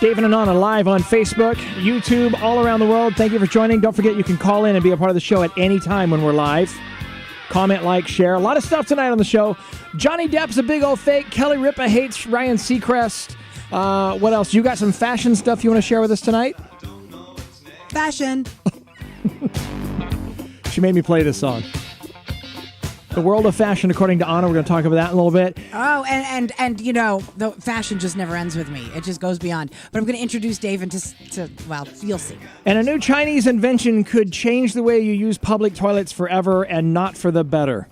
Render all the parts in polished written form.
Davin and Anna live on Facebook, YouTube, all around the world. Thank you for joining. Don't forget you can call in and be a part of the show at any time when we're live. Comment, like, share. A lot of stuff tonight on the show. Johnny Depp's a big old fake. Kelly Ripa hates Ryan Seacrest. What else? You got some fashion stuff you want to share with us tonight? Fashion. She made me play this song. The world of fashion, according to Anna. We're going to talk about that in a little bit. Oh, and you know, the fashion just never ends with me. It just goes beyond. But I'm going to introduce Davin to well, you'll see. And a new Chinese invention could change the way you use public toilets forever and not for the better.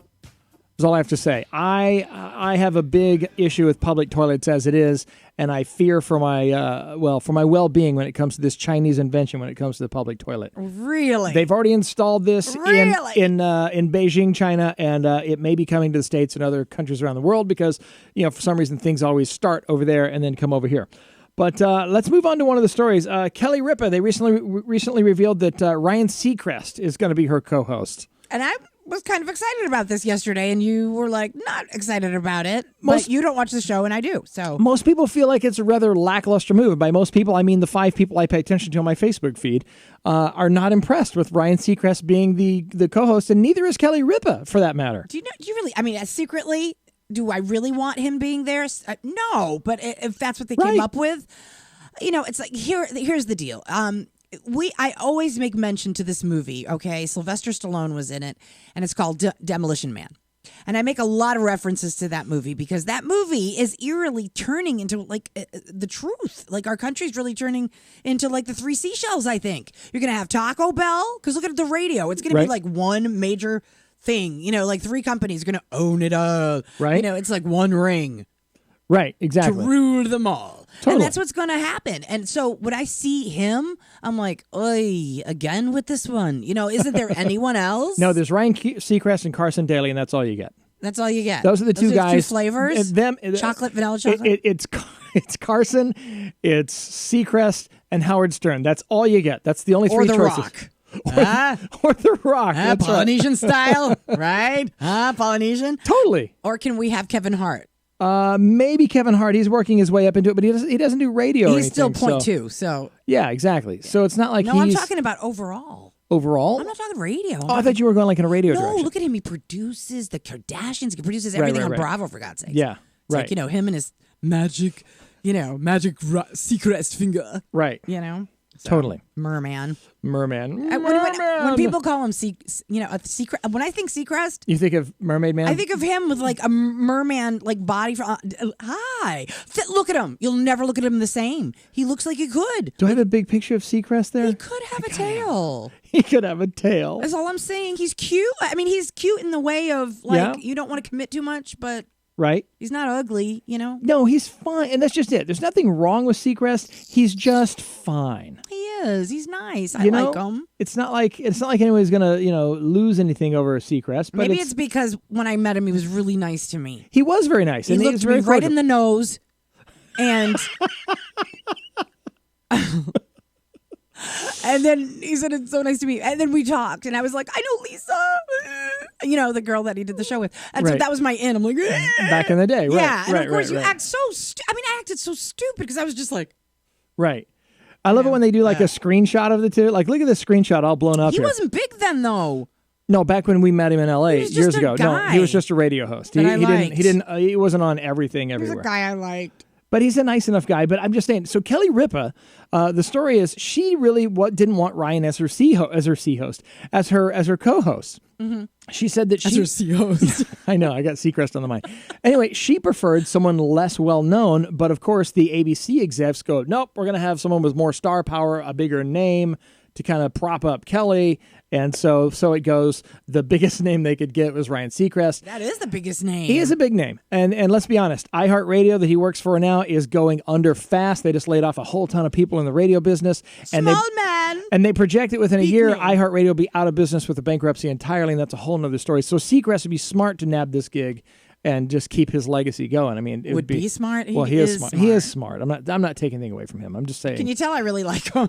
That's all I have to say. I have a big issue with public toilets as it is, and I fear for my well-being when it comes to this Chinese invention when it comes to the public toilet. Really? They've already installed this in Beijing, China, and it may be coming to the States and other countries around the world because, you know, for some reason things always start over there and then come over here. But let's move on to one of the stories. Kelly Ripa, they recently revealed that Ryan Seacrest is going to be her co-host. And I was kind of excited about this yesterday, and you were like not excited about it. But you don't watch the show, and I do. So most people feel like it's a rather lackluster move. By most people, I mean the 5 people I pay attention to on my Facebook feed are not impressed with Ryan Seacrest being the co-host, and neither is Kelly Ripa, for that matter. Do you really? I mean, secretly, do I really want him being there? No, but if that's what they came up with, you know, it's like here's the deal. I always make mention to this movie, okay? Sylvester Stallone was in it, and it's called Demolition Man. And I make a lot of references to that movie because that movie is eerily turning into, like, the truth. Like, our country's really turning into, like, the Three Seashells, I think. You're going to have Taco Bell, because look at the radio. It's going to be, like, one major thing. You know, like, 3 companies are going to own it all. Right. You know, it's like one ring. Right, exactly. To rule them all. Totally. And that's what's going to happen. And so when I see him, I'm like, oy, again with this one. You know, isn't there anyone else? No, there's Ryan Seacrest and Carson Daly, and that's all you get. That's all you get. Those are the two guys. 2 flavors? Chocolate, vanilla chocolate? It's Carson, it's Seacrest, and Howard Stern. That's all you get. That's the only 3 choices. Rock. Or The Rock. That's Polynesian style, right? Polynesian? Totally. Or can we have Kevin Hart? Maybe Kevin Hart. He's working his way up into it, but he doesn't do radio. He's still 0.2. So yeah, exactly. So it's not like I'm talking about overall. Overall? I'm not talking radio. I thought you were going like in a radio direction. No, look at him. He produces the Kardashians. He produces everything on Bravo, for God's sake. Yeah, it's like, you know, him and his magic Seacrest finger. Right. You know. So, totally. Merman. When people call him, a secret. When I think Seacrest, you think of Mermaid Man. I think of him with like a merman like body. Look at him. You'll never look at him the same. He looks like he could. Do I have a big picture of Seacrest there? He could have a tail. He could have a tail. That's all I'm saying. He's cute. I mean, he's cute in the way of like you don't want to commit too much, but. Right. He's not ugly, you know? No, he's fine. And that's just it. There's nothing wrong with Seacrest. He's just fine. He is. He's nice. I like him. It's not like anyone's going to, lose anything over Seacrest. But maybe it's because when I met him, he was really nice to me. He was very nice. He looked me right in the nose. And... And then he said, it's so nice to meet. And then we talked, and I was like, I know Lisa. You know, the girl that he did the show with. And so that was my in. I'm like, back in the day. Right, yeah. And of course, you act so I acted so stupid because I was just like. Right. I love it when they do like a screenshot of the two. Like, look at this screenshot all blown up He wasn't big then, though. No, back when we met him in L.A. years ago. Guy no, he was just a radio host. He wasn't on everything everywhere. He was a guy I liked. But he's a nice enough guy. But I'm just saying. So Kelly Ripa, the story is she really didn't want Ryan as her co-host. Mm-hmm. She said that as her C-host. I know. I got Seacrest on the mind. Anyway, she preferred someone less well known. But of course, the ABC execs go, nope, we're going to have someone with more star power, a bigger name to kind of prop up Kelly. And so it goes. The biggest name they could get was Ryan Seacrest. That is the biggest name. He is a big name. And let's be honest, iHeartRadio that he works for now is going under fast. They just laid off a whole ton of people in the radio business. Small man. And they project it within a year, iHeartRadio will be out of business with the bankruptcy entirely, and that's a whole nother story. So Seacrest would be smart to nab this gig and just keep his legacy going. I mean, it would be smart. He is smart. He is smart. I'm not taking anything away from him. I'm just saying. Can you tell I really like him?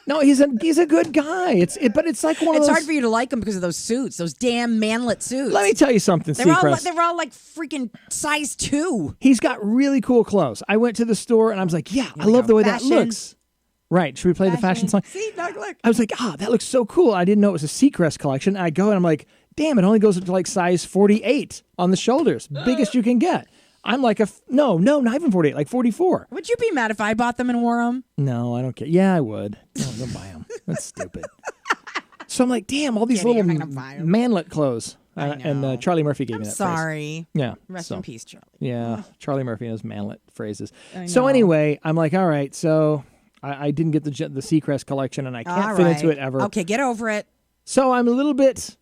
No, he's a good guy. But it's like one of those. It's hard for you to like him because of those suits, those damn manlet suits. Let me tell you something, Seacrest. They're all like freaking size 2. He's got really cool clothes. I went to the store and I was like, yeah, I love the way that looks. Right. Should we play the fashion song? See, look. I was like, that looks so cool. I didn't know it was a Seacrest collection. I go and I'm like, damn, it only goes up to like size 48 on the shoulders. Biggest you can get. I'm like no, not even 48, like 44. Would you be mad if I bought them and wore them? No, I don't care. Yeah, I would. No, don't buy them. That's stupid. So I'm like, damn, all these little manlet clothes. And Charlie Murphy gave me that phrase. Yeah. Rest in peace, Charlie. Yeah, Charlie Murphy and his manlet phrases. So anyway, I'm like, all right, so I didn't get the Seacrest collection, and I can't fit into it ever. Okay, get over it. So I'm a little bit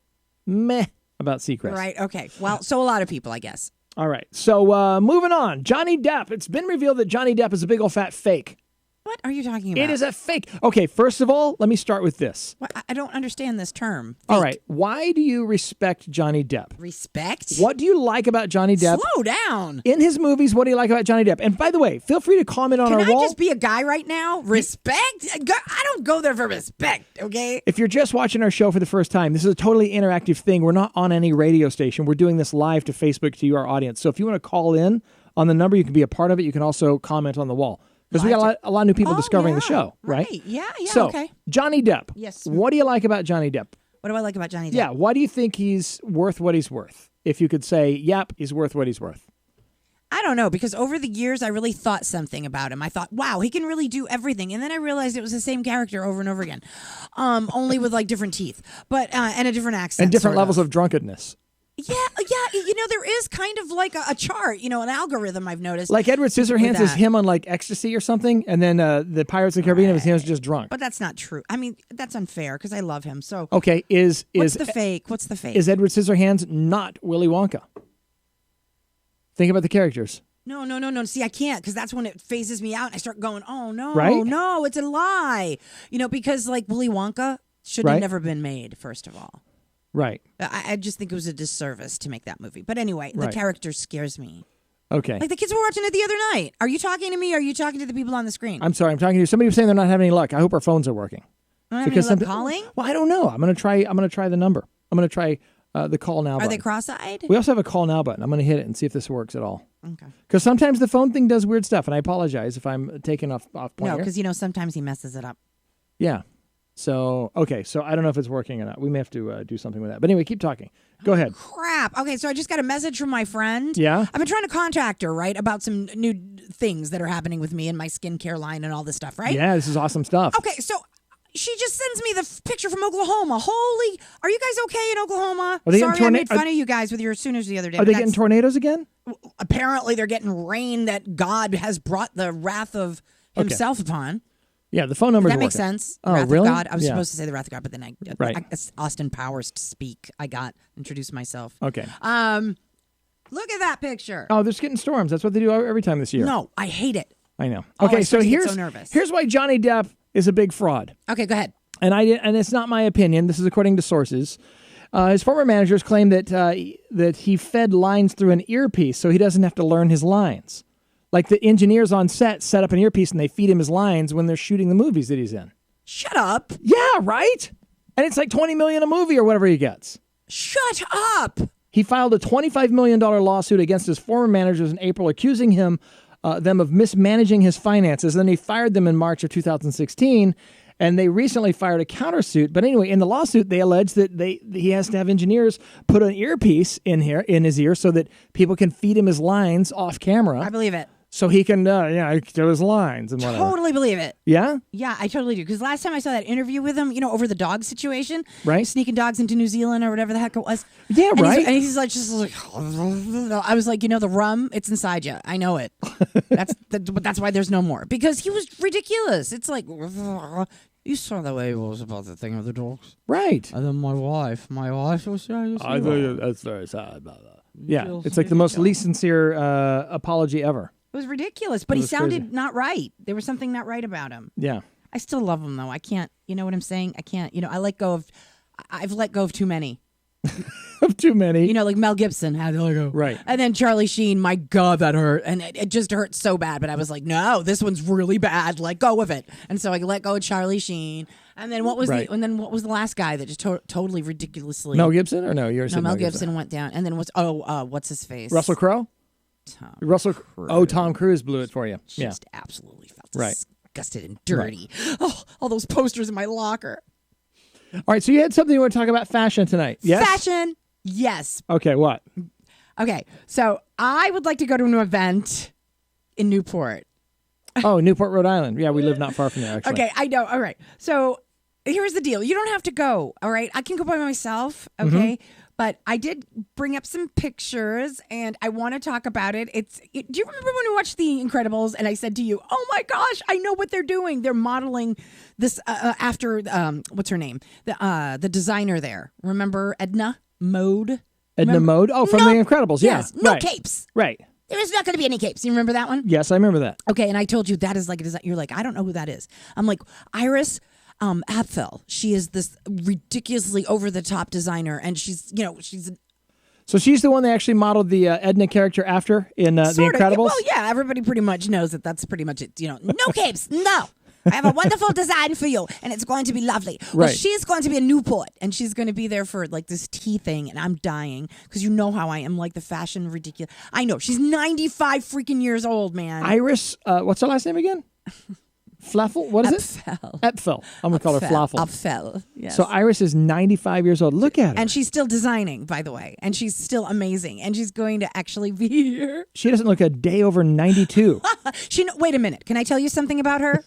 meh about Seacrest. Right, okay. Well, so a lot of people, I guess. All right, so moving on. Johnny Depp. It's been revealed that Johnny Depp is a big old fat fake. What are you talking about? It is a fake. Okay, first of all, let me start with this. What? I don't understand this term. Fake. All right, why do you respect Johnny Depp? Respect? What do you like about Johnny Depp? Slow down. In his movies, what do you like about Johnny Depp? And by the way, feel free to comment on our wall. Can I just be a guy right now? Respect? I don't go there for respect, okay? If you're just watching our show for the first time, this is a totally interactive thing. We're not on any radio station. We're doing this live to Facebook to you, our audience. So if you want to call in on the number, you can be a part of it. You can also comment on the wall. Because we got a lot of new people discovering the show, right? Yeah, so, okay. Johnny Depp. Yes. What do you like about Johnny Depp? What do I like about Johnny Depp? Yeah, why do you think he's worth what he's worth? If you could say, yep, he's worth what he's worth. I don't know, because over the years, I really thought something about him. I thought, wow, he can really do everything. And then I realized it was the same character over and over again, only with like different teeth, but and a different accent. And different levels of drunkenness. Yeah. There is kind of like a chart, an algorithm I've noticed. Like Edward Scissorhands is him on like ecstasy or something, and then the Pirates of the Caribbean was him just drunk. But that's not true. I mean, that's unfair because I love him. So okay, what's the fake? What's the fake? Is Edward Scissorhands not Willy Wonka? Think about the characters. No. See, I can't because that's when it phases me out and I start going, oh, no, right? No, it's a lie. Because like Willy Wonka should have never been made, first of all. Right. I just think it was a disservice to make that movie. But anyway, the character scares me. Okay. Like the kids were watching it the other night. Are you talking to me or are you talking to the people on the screen? I'm sorry, I'm talking to you. Somebody was saying they're not having any luck. I hope our phones are working. Not having any luck calling? Well, I don't know. I'm gonna try the number. I'm gonna try the call now button. Are they cross-eyed? We also have a call now button. I'm gonna hit it and see if this works at all. Okay. Because sometimes the phone thing does weird stuff, and I apologize if I'm taking off point. No, because sometimes he messes it up. Yeah. So, okay. So I don't know if it's working or not. We may have to do something with that. But anyway, keep talking. Go ahead. Crap. Okay, so I just got a message from my friend. Yeah? I've been trying to contact her, right, about some new things that are happening with me and my skincare line and all this stuff, right? Yeah, this is awesome stuff. Okay, so she just sends me the picture from Oklahoma. Holy, are you guys okay in Oklahoma? Sorry, I made fun of you guys with your Sooners the other day. Are they getting tornadoes again? Apparently, they're getting rain that God has brought the wrath of himself upon. Yeah, the phone number. That makes sense. Oh, wrath really? of God. I was supposed to say the wrath of God, but then I Austin Powers to speak. I introduced myself. Okay. Look at that picture. Oh, they're getting storms. That's what they do every time this year. No, I hate it. I know. Okay, so here's why Johnny Depp is a big fraud. Okay, go ahead. And it's not my opinion. This is according to sources. His former managers claim that he fed lines through an earpiece, so he doesn't have to learn his lines. Like the engineers on set up an earpiece and they feed him his lines when they're shooting the movies that he's in. Shut up. Yeah, right? And it's like $20 million a movie or whatever he gets. Shut up. He filed a $25 million lawsuit against his former managers in April, accusing them of mismanaging his finances. Then he fired them in March of 2016, and they recently fired a countersuit. But anyway, in the lawsuit, they allege that he has to have engineers put an earpiece in his ear so that people can feed him his lines off camera. I believe it. So he can, do his lines and whatever. Totally believe it. Yeah? Yeah, I totally do. Because last time I saw that interview with him, over the dog situation. Right. Sneaking dogs into New Zealand or whatever the heck it was. Yeah, and right. He's like, I was like, the rum, it's inside you. I know it. That's why there's no more. Because he was ridiculous. It's like, you saw the way it was about the thing of the dogs. Right. And then my wife was I think that's very sad about that. Yeah, it's like the most least sincere apology ever. It was ridiculous, but he sounded crazy. not right. There was something not right about him. Yeah. I still love him, though. I can't, you know what I'm saying? I can't, I've let go of too many. Of too many. You know, like Mel Gibson had to let go. Right. And then Charlie Sheen, my God, that hurt. And it just hurt so bad. But I was like, no, this one's really bad. Let go of it. And so I let go of Charlie Sheen. And then what was what was the last guy that just totally ridiculously Mel Gibson or no? No, Mel Gibson went down. And then what's his face? Russell Crowe? Tom Cruise. Tom Cruise blew it for you. Just absolutely felt disgusted and dirty. Right. Oh, all those posters in my locker. All right, so you had something you want to talk about fashion tonight. Yes? Fashion. Yes. Okay, what? Okay, so I would like to go to an event in Newport. Oh, Newport, Rhode Island. Yeah, we live not far from there, actually. Okay, I know. All right. So here's the deal. You don't have to go, all right? I can go by myself, okay? Mm-hmm. But I did bring up some pictures, and I want to talk about it. Do you remember when we watched The Incredibles, and I said to you, oh, my gosh, I know what they're doing. They're modeling this after, what's her name? The designer there. Remember Edna Mode? Edna Mode? Oh, from The Incredibles, yeah. Yes, no capes. Right. There is not going to be any capes. You remember that one? Yes, I remember that. Okay, and I told you that is like a design. You're like, I don't know who that is. I'm like, Iris Apfel. She is this ridiculously over-the-top designer, and she's. So she's the one that actually modeled the Edna character after in The Incredibles? Well, yeah, everybody pretty much knows that that's pretty much it. No capes, no. I have a wonderful design for you, and it's going to be lovely. Well, she's going to be in Newport, and she's going to be there for like this tea thing, and I'm dying because you know how I am, like the fashion ridiculous. I know she's 95 freaking years old, man. Iris, what's her last name again? Flaffel? What is it? Epfel. I'm going to call her Flaffel. Epfel, yes. So Iris is 95 years old. Look at her. And she's still designing, by the way. And she's still amazing. And she's going to actually be here. She doesn't look a day over 92. Wait a minute. Can I tell you something about her?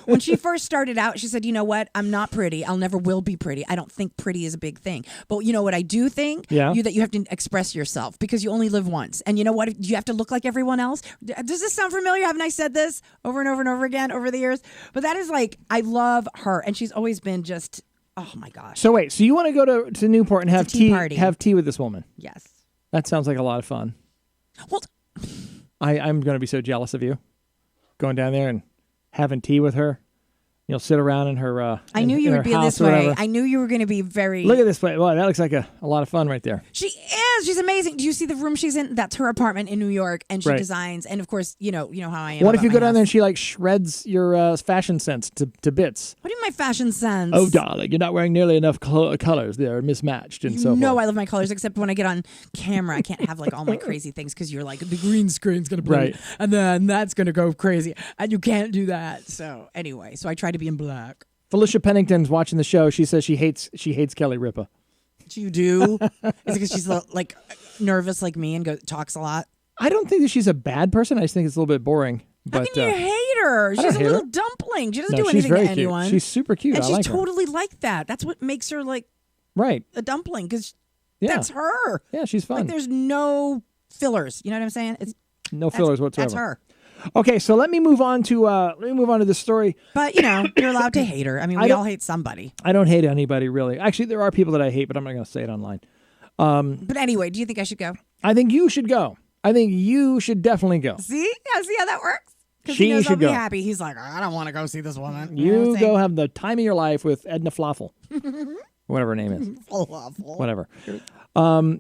When she first started out, she said, you know what? I'm not pretty. I'll never will be pretty. I don't think pretty is a big thing. But you know what I do think? Yeah. That you have to express yourself because you only live once. And you know what? Do you have to look like everyone else? Does this sound familiar? Haven't I said this over and over and over again over the years? But that is like, I love her. And she's always been just, oh my gosh. So wait, so you want to go to Newport and have tea with this woman? Yes. That sounds like a lot of fun. Well, I'm going to be so jealous of you going down there and having tea with her. You'll sit around in her I knew you would be this way. I knew you were going to be very... Look at this place. Wow, that looks like a lot of fun right there. She is. She's amazing. Do you see the room she's in? That's her apartment in New York, and she designs. And of course, you know how I am. What if you go down there and she like shreds your fashion sense to bits? What do you mean my fashion sense? Oh, darling, you're not wearing nearly enough colors. They're mismatched and so forth. No, I love my colors, except when I get on camera, I can't have like all my crazy things because you're like, the green screen's going to play, and then that's going to go crazy, and you can't do that. So anyway, I try to be in black. Felicia Pennington's watching the show. She says she hates Kelly Ripa. You do? Is it because she's like nervous like me and talks a lot? I don't think that she's a bad person. I just think it's a little bit boring. But, how can you hate her? She's a little dumpling. She doesn't do anything to anyone. She's super cute. And I she's like her. totally like that. That's what makes her like a dumpling because that's her. Yeah, she's fun. Like there's no fillers. You know what I'm saying? No fillers whatsoever. That's her. Okay, so let me move on to this story. But you're allowed to hate her. I mean, we all hate somebody. I don't hate anybody really. Actually, there are people that I hate, but I'm not going to say it online. But anyway, do you think I should go? I think you should go. I think you should definitely go. See how that works? Because he knows should I'll be go. happy. He's like, I don't want to go see this woman. You go have the time of your life with Edna Flaffel, whatever her name is. Flaffel. Whatever.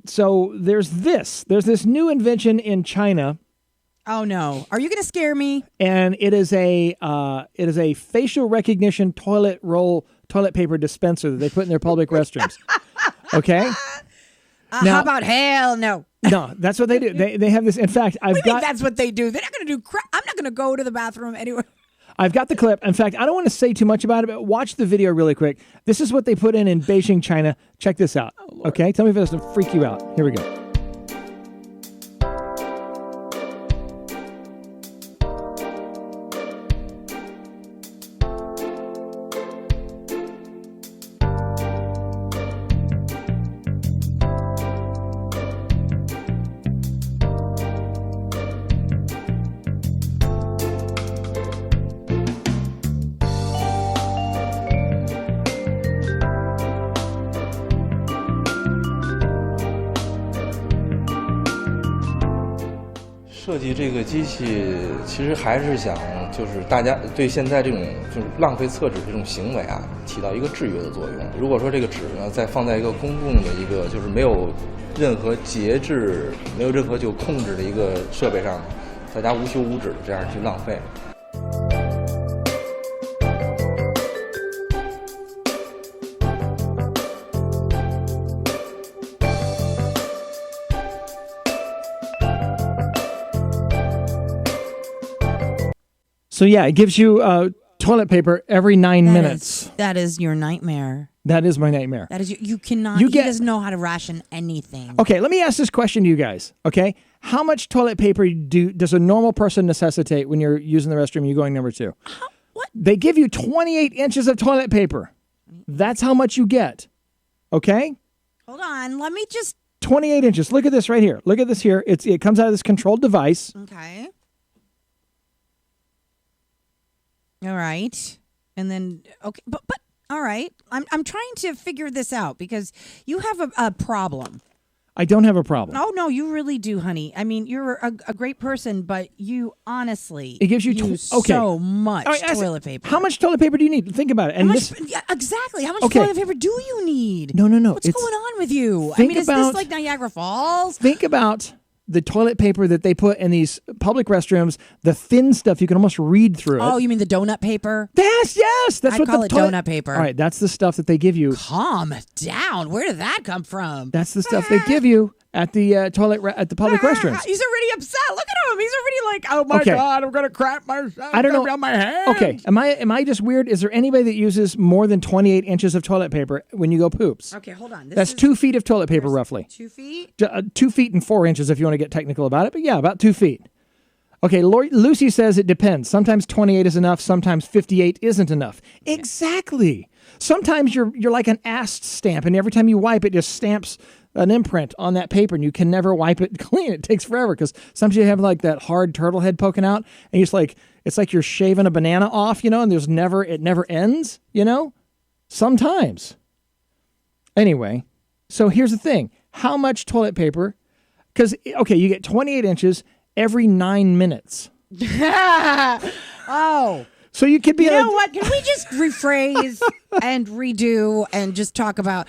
So there's this new invention in China. Oh no! Are you going to scare me? And it is a facial recognition toilet paper dispenser that they put in their public restrooms. Okay. Now, how about hell no? No, that's what they do. They have this. In fact, that's what they do. They're not going to do crap. I'm not going to go to the bathroom anyway. I've got the clip. In fact, I don't want to say too much about it, but watch the video really quick. This is what they put in Beijing, China. Check this out. Okay, tell me if it doesn't freak you out. Here we go. 设计这个机器，其实还是想就是大家对现在这种就是浪费厕纸这种行为啊，起到一个制约的作用。如果说这个纸呢，再放在一个公共的一个就是没有任何节制、没有任何就控制的一个设备上，大家无休无止的这样去浪费。So yeah, it gives you toilet paper every 9 minutes. That is your nightmare. That is my nightmare. That is you cannot. He doesn't know how to ration anything. Okay, let me ask this question to you guys. Okay, how much toilet paper does a normal person necessitate when you're using the restroom? You're going number 2. What? They give you 28 inches of toilet paper. That's how much you get. Okay. Hold on. Let me just. 28 inches. Look at this right here. Look at this here. It comes out of this controlled device. Okay. All right. And then, okay, but all right. I'm trying to figure this out because you have a problem. I don't have a problem. Oh, no, you really do, honey. I mean, you're a great person, but you honestly it gives you so much toilet paper. How much toilet paper do you need? Think about it. And yeah, exactly. How much toilet paper do you need? No. What's going on with you? I mean, is this like Niagara Falls? Think about the toilet paper that they put in these public restrooms, the thin stuff you can almost read through it. Oh, you mean the donut paper? Yes. That's what call it donut paper. All right, that's the stuff that they give you. Calm down. Where did that come from? That's the stuff they give you at the at the public restrooms. He's already upset. Look at him. He's already like, oh my God, I'm gonna crap myself. I don't know. On my hands. Okay, am I just weird? Is there anybody that uses more than 28 inches of toilet paper when you go poops? Okay, hold on. That's 2 feet of toilet paper, roughly. 2 feet? 2 feet and 4 inches if you want to get technical about it. But yeah, about 2 feet. Okay, Lucy says it depends. Sometimes 28 is enough. Sometimes 58 isn't enough. Yeah. Exactly. Sometimes you're like an ass stamp, and every time you wipe, it just stamps an imprint on that paper, and you can never wipe it clean. It takes forever because sometimes you have like that hard turtle head poking out, and it's like you're shaving a banana off, and it never ends, Sometimes. Anyway, so here's the thing: how much toilet paper? Because you get 28 inches every 9 minutes. Oh. So you could be. You know what? Can we just rephrase and redo and just talk about?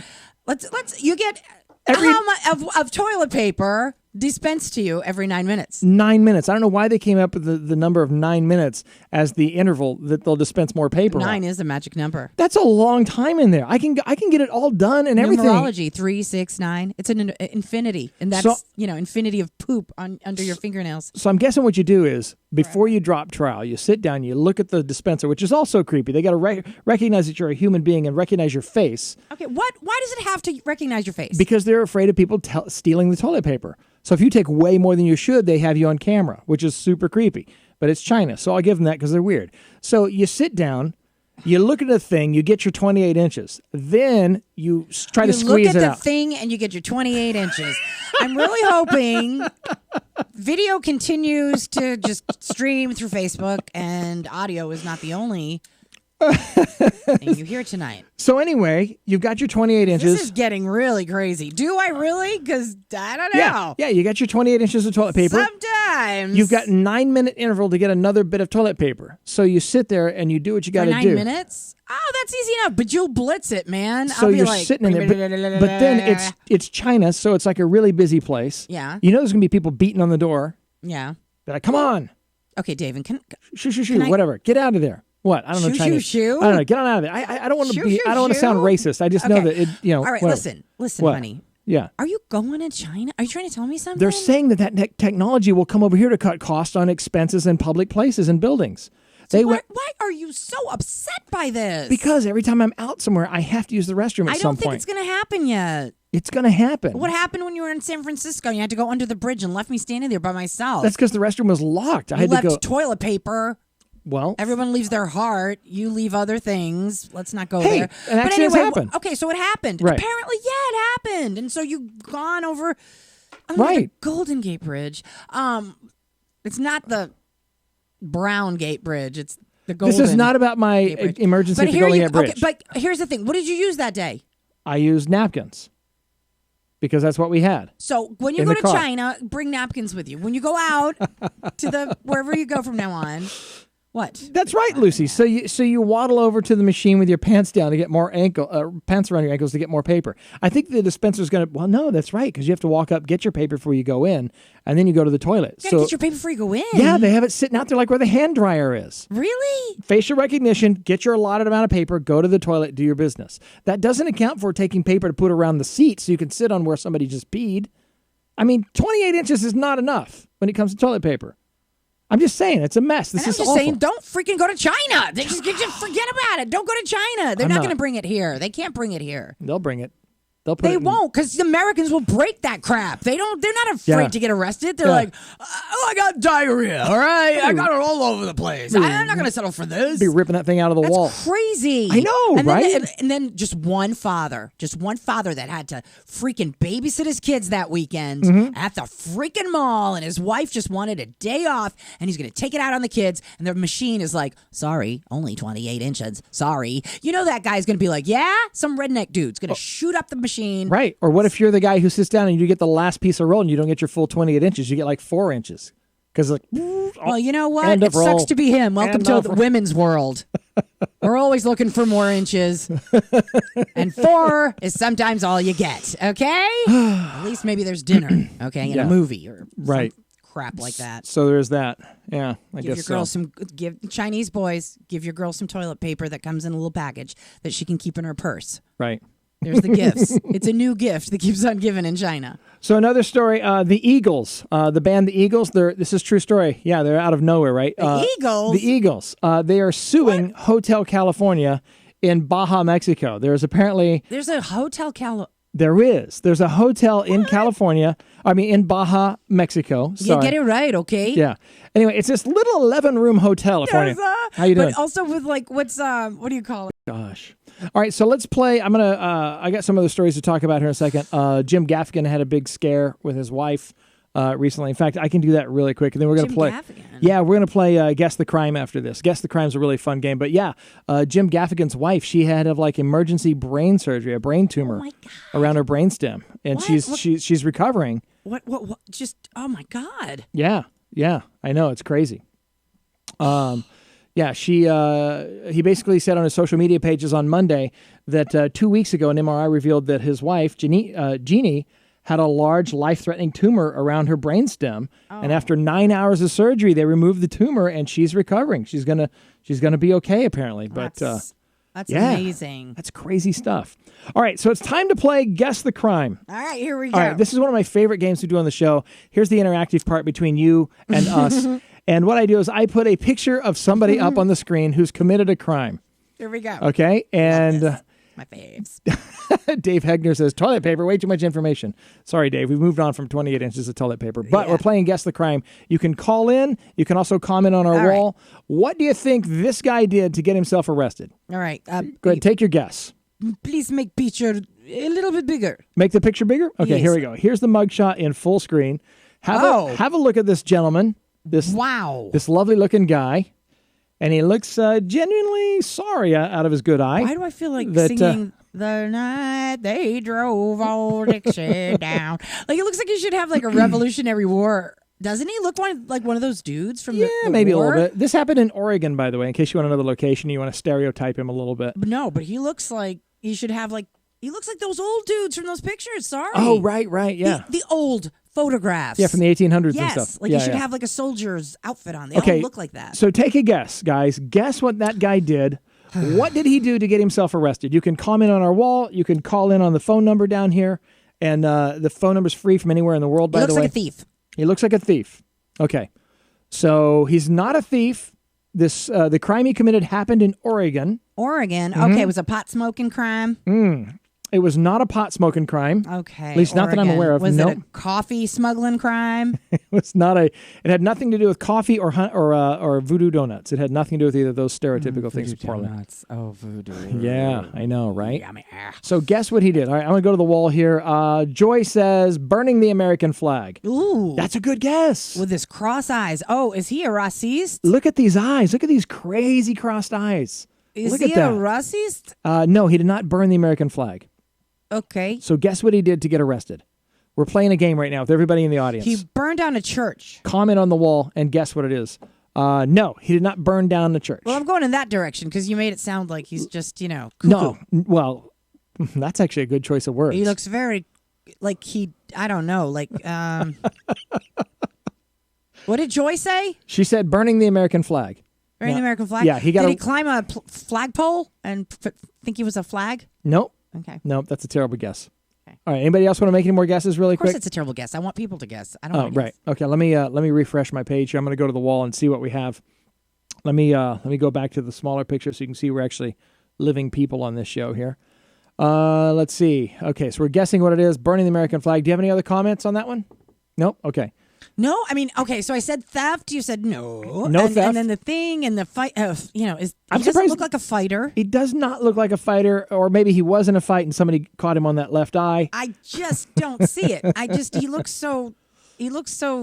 You get how much of toilet paper dispensed to you every 9 minutes? 9 minutes. I don't know why they came up with the number of 9 minutes as the interval that they'll dispense more paper. 9 is the magic number. That's a long time in there. I can get it all done and everything. Numerology 3, 6, 9. It's an infinity, and that's infinity of poop under your fingernails. So I'm guessing what you do is before you drop trowel, you sit down, you look at the dispenser, which is also creepy. They got to recognize that you're a human being and recognize your face. Okay, why does it have to recognize your face? Because they're afraid of people stealing the toilet paper. So if you take way more than you should, they have you on camera, which is super creepy. But it's China, so I'll give them that because they're weird. So you sit down, you look at the thing, you get your 28 inches. Then you try to squeeze it out. You look at the thing and you get your 28 inches. I'm really hoping video continues to just stream through Facebook and audio is not the only thing you hear tonight. So anyway, you've got your 28 inches. This is getting really crazy. Do I really? Because I don't know. Yeah, you got your 28 inches of toilet paper. Sometimes. You've got 9-minute interval to get another bit of toilet paper. So you sit there and you do what you got to do. 9 minutes? Oh, that's easy enough. But you'll blitz it, man. So you're sitting in there. But then it's China, so it's like a really busy place. Yeah. You know there's going to be people beating on the door. Yeah. They're like, come on. Okay, Davin, Shoo, whatever. Get out of there. What? I don't know Chinese. Shoo. I don't know. Get on out of there. I don't want to be. I don't want to sound racist. I just know that it. All right. Whatever. Listen, honey. Yeah. Are you going to China? Are you trying to tell me something? They're saying that technology will come over here to cut costs on expenses in public places and buildings. Why are you so upset by this? Because every time I'm out somewhere, I have to use the restroom at some point. I don't think it's going to happen yet. It's going to happen. What happened when you were in San Francisco? You had to go under the bridge and left me standing there by myself. That's because the restroom was locked. I had to go. Left toilet paper. Well, everyone leaves their heart. You leave other things. Let's not go there. But anyway, happen. Okay, so it happened. Right. Apparently, it happened. And so you've gone over the Golden Gate Bridge. It's not the Brown Gate Bridge. It's the Golden. This is not about my emergency at the Golden Gate Bridge. Okay, but here's the thing. What did you use that day? I used napkins. because that's what we had. So when you go to China, bring napkins with you. When you go out to wherever you go from now on. What? That's right, Lucy. So you waddle over to the machine with your pants down to get more pants around your ankles to get more paper. I think the dispenser's going to. Well, no, that's right, because you have to walk up, get your paper before you go in, and then you go to the toilet. You gotta get your paper before you go in. Yeah, they have it sitting out there like where the hand dryer is. Really? Facial recognition. Get your allotted amount of paper. Go to the toilet. Do your business. That doesn't account for taking paper to put around the seat so you can sit on where somebody just peed. I mean, 28 inches is not enough when it comes to toilet paper. I'm just saying, it's a mess. This is awful. Saying, don't freaking go to China. They just forget about it. Don't go to China. They're not going to bring it here. They can't bring it here. They'll bring it. They won't, because the Americans will break that crap. They're not afraid to get arrested. They're like, oh, I got diarrhea. All right, I got it all over the place. I'm not going to settle for this. Be ripping that thing out of the wall. That's crazy. I know, right? And then just one father that had to freaking babysit his kids that weekend at the freaking mall, and his wife just wanted a day off, and he's going to take it out on the kids, and their machine is like, sorry, only 28 inches. Sorry. You know that guy's going to be like, yeah, some redneck dude's going to shoot up the machine. Right. Or what if you're the guy who sits down and you get the last piece of roll and you don't get your full 28 inches? You get like 4 inches. Because well, you know what? It sucks to be him. Welcome to the women's world. We're always looking for more inches. And 4 is sometimes all you get. Okay? At least maybe there's dinner. Okay? In a movie or some crap like that. So there's that. Yeah, I give guess your girl give Chinese boys, give your girl some toilet paper that comes in a little package that she can keep in her purse. Right. There's the gifts. It's a new gift that keeps on giving in China. So another story, the Eagles, the band The Eagles, this is a true story. Yeah, they're out of nowhere, right? The Eagles? The Eagles. They are suing Hotel California in Baja, Mexico. There's apparently... There's a Hotel There is. There's a hotel in California. In Baja, Mexico. Sorry. You get it right, okay? Yeah. Anyway, it's this little 11-room hotel. How you doing? But also with like, what do you call it? Gosh. All right, so let's play. I got some other stories to talk about here in a second. Jim Gaffigan had a big scare with his wife recently. In fact, I can do that really quick, and then we're going to play. Gaffigan. Yeah, we're going to play Guess the Crime after this. Guess the Crime's a really fun game. But yeah, Jim Gaffigan's wife, she had emergency brain surgery, a brain tumor around her brainstem, and she's recovering. What? Just, oh my God. Yeah, I know, it's crazy. Yeah, he basically said on his social media pages on Monday that 2 weeks ago an MRI revealed that his wife, Jeannie, had a large life-threatening tumor around her brainstem. And after 9 hours of surgery, they removed the tumor, and she's recovering. She's gonna be okay, apparently. But that's amazing. That's crazy stuff. All right, so it's time to play Guess the Crime. All right, here we go. All right, this is one of my favorite games to do on the show. Here's the interactive part between you and us. And what I do is I put a picture of somebody up on the screen who's committed a crime. Here we go. Okay, and my faves. Dave Hegner says, toilet paper, way too much information. Sorry, Dave, we've moved on from 28 inches of toilet paper. But we're playing Guess the Crime. You can call in. You can also comment on our wall. Right. What do you think this guy did to get himself arrested? All right. Go ahead, take your guess. Please make picture a little bit bigger. Make the picture bigger? Okay, yes. Here we go. Here's the mugshot in full screen. Have a look at this gentleman. This lovely looking guy, and he looks genuinely sorry out of his good eye. Why do I feel like singing "The Night They Drove Old Dixie Down"? Like it looks like he should have like a Revolutionary War. Doesn't he look like one of those dudes from the maybe war? A little bit. This happened in Oregon, by the way. In case you want another location, you want to stereotype him a little bit. No, but he looks like he should have like he looks like those old dudes from those pictures. Sorry. Oh right, yeah. The old photographs. Yeah, from the 1800s and stuff. Yes, like you should have like a soldier's outfit on. They all look like that. So take a guess, guys. Guess what that guy did. What did he do to get himself arrested? You can comment on our wall. You can call in on the phone number down here. And the phone number's free from anywhere in the world, by the way. He looks like a thief. He looks like a thief. Okay. So he's not a thief. The crime he committed happened in Oregon. Oregon? Okay, it was a pot-smoking crime? It was not a pot-smoking crime. Okay. At least not that I'm aware of. Was it a coffee smuggling crime? It was not It had nothing to do with coffee or voodoo donuts. It had nothing to do with either of those stereotypical things. Voodoo donuts. Oh, voodoo. Yeah, I know, right? Yummy. So guess what he did. All right, I'm going to go to the wall here. Joy says, burning the American flag. Ooh. That's a good guess. With his cross eyes. Oh, is he a racist? Look at these eyes. Look at these crazy crossed eyes. Is he a racist? No, he did not burn the American flag. Okay. So guess what he did to get arrested? We're playing a game right now with everybody in the audience. He burned down a church. Comment on the wall and guess what it is. No, he did not burn down the church. Well, I'm going in that direction because you made it sound like he's just, cuckoo. No, well, that's actually a good choice of words. He looks very like I don't know, like, what did Joy say? She said burning the American flag. Burning the American flag? Yeah, Did he climb a flagpole and think he was a flag? Nope. Okay. Nope, that's a terrible guess. Okay. All right, anybody else want to make any more guesses really quick? Of course it's a terrible guess. I want people to guess. I don't want to right. guess. Okay, let me refresh my page here. I'm going to go to the wall and see what we have. Let me go back to the smaller picture so you can see we're actually living people on this show here. Let's see. Okay, so we're guessing what it is. Burning the American flag. Do you have any other comments on that one? Nope. Okay. No, I mean, okay, so I said theft. You said no. No theft. And then the thing and the fight, he doesn't look like a fighter. He does not look like a fighter, or maybe he was in a fight and somebody caught him on that left eye. I just don't see it. He looks so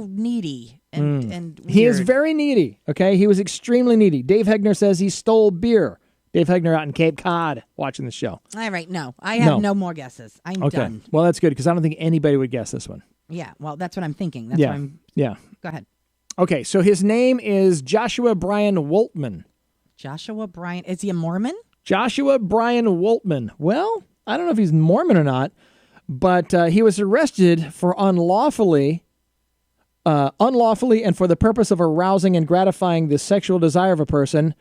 needy and weird. He is very needy, okay? He was extremely needy. Dave Hegner says he stole beer. Dave Hegner out in Cape Cod watching the show. All right, no. I have no more guesses. I'm done. Well, that's good because I don't think anybody would guess this one. Yeah, well, that's what I'm thinking. That's why I'm... Yeah. Go ahead. Okay, so his name is Joshua Brian Woltman. Joshua Brian. Is he a Mormon? Joshua Brian Woltman. Well, I don't know if he's Mormon or not, but he was arrested for unlawfully and for the purpose of arousing and gratifying the sexual desire of a person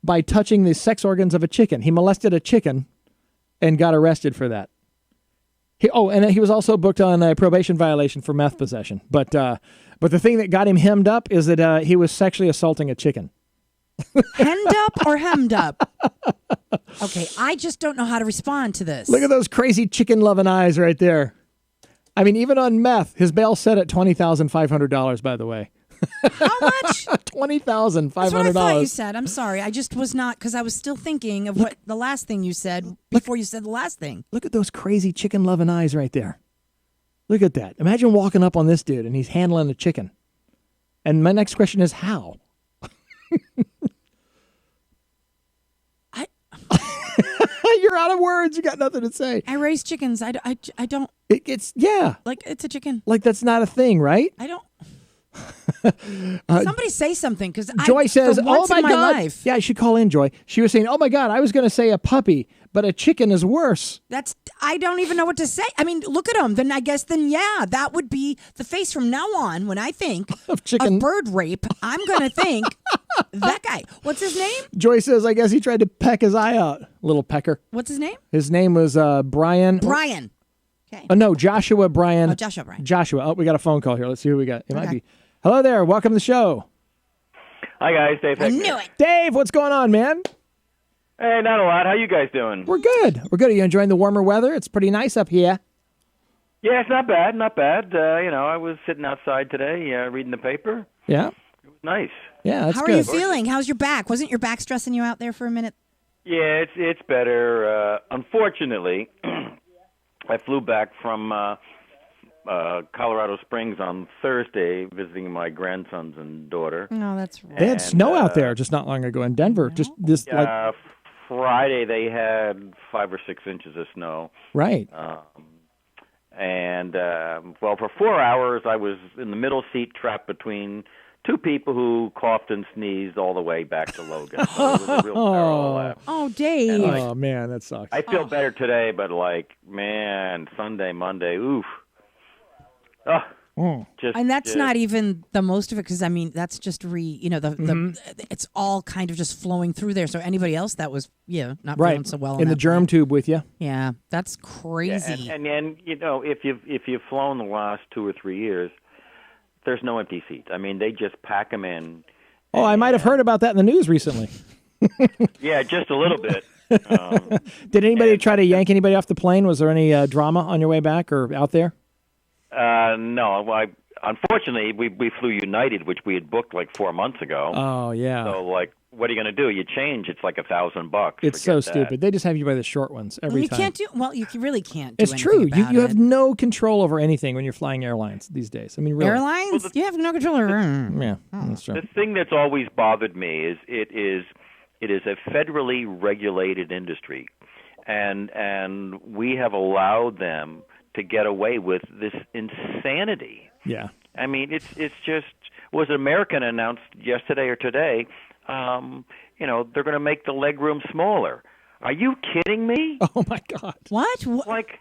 by touching the sex organs of a chicken. He molested a chicken and got arrested for that. He was also booked on a probation violation for meth possession. But the thing that got him hemmed up is that he was sexually assaulting a chicken. Hemmed up or hemmed up? Okay, I just don't know how to respond to this. Look at those crazy chicken-loving eyes right there. I mean, even on meth, his bail set at $20,500, by the way. How much? $20,500. That's what I thought you said. I'm sorry. I just was not, because I was still thinking of what the last thing you said before you said the last thing. Look at those crazy chicken-loving eyes right there. Look at that. Imagine walking up on this dude and he's handling a chicken. And my next question is how? You're out of words. You got nothing to say. I raise chickens. I don't. It's like it's a chicken. Like that's not a thing, right? I don't. Somebody say something because Joy says, "Oh my God!" Life, yeah, I should call in Joy. She was saying, "Oh my God, I was going to say a puppy, but a chicken is worse." I don't even know what to say. I mean, look at him. Then that would be the face from now on. When I think of bird rape, I'm going to think that guy. What's his name? Joy says, "I guess he tried to peck his eye out." Little pecker. What's his name? His name was Brian. Brian. Okay. Oh no, Joshua Brian. Oh, Joshua Brian. Joshua. Oh, we got a phone call here. Let's see who we got. It might be. Hello there. Welcome to the show. Hi, guys. Dave. I knew it. Dave, what's going on, man? Hey, not a lot. How you guys doing? We're good. We're good. Are you enjoying the warmer weather? It's pretty nice up here. Yeah, it's not bad. Not bad. I was sitting outside today reading the paper. Yeah. It was nice. Yeah, that's good. How are you feeling? How's your back? Wasn't your back stressing you out there for a minute? Yeah, it's better. Unfortunately, I flew back from Colorado Springs on Thursday, visiting my grandsons and daughter. No, that's right. They had snow out there just not long ago in Denver. No. Friday they had 5 or 6 inches of snow. Right. For 4 hours I was in the middle seat, trapped between two people who coughed and sneezed all the way back to Logan. So it was a real parallel laugh. Oh, Dave. Oh man, that sucks. I feel better today, but Sunday, Monday, oof. And that's not even the most of it, because I mean that's just it's all kind of just flowing through there. So anybody else that was not feeling so well in the germ tube with you. Yeah, that's crazy. Yeah, and if you've flown the last 2 or 3 years, there's no empty seats. I mean, they just pack them in. Oh, I might have heard about that in the news recently. Yeah, just a little bit. Did anybody try to yank anybody off the plane? Was there any drama on your way back or out there? No. Unfortunately, we flew United, which we had booked like 4 months ago. Oh, yeah. So, what are you going to do? You change, it's like $1,000. It's so stupid. They just have you by the short ones every time. You really can't do It's true. About you have no control over anything when you're flying airlines these days. I mean, really. Airlines? You have no control over. Yeah, that's true. The thing that's always bothered me is it is a federally regulated industry, and we have allowed them to get away with this insanity. Yeah. I mean, it's just was American announced yesterday or today. They're going to make the legroom smaller. Are you kidding me? Oh my God! What? Like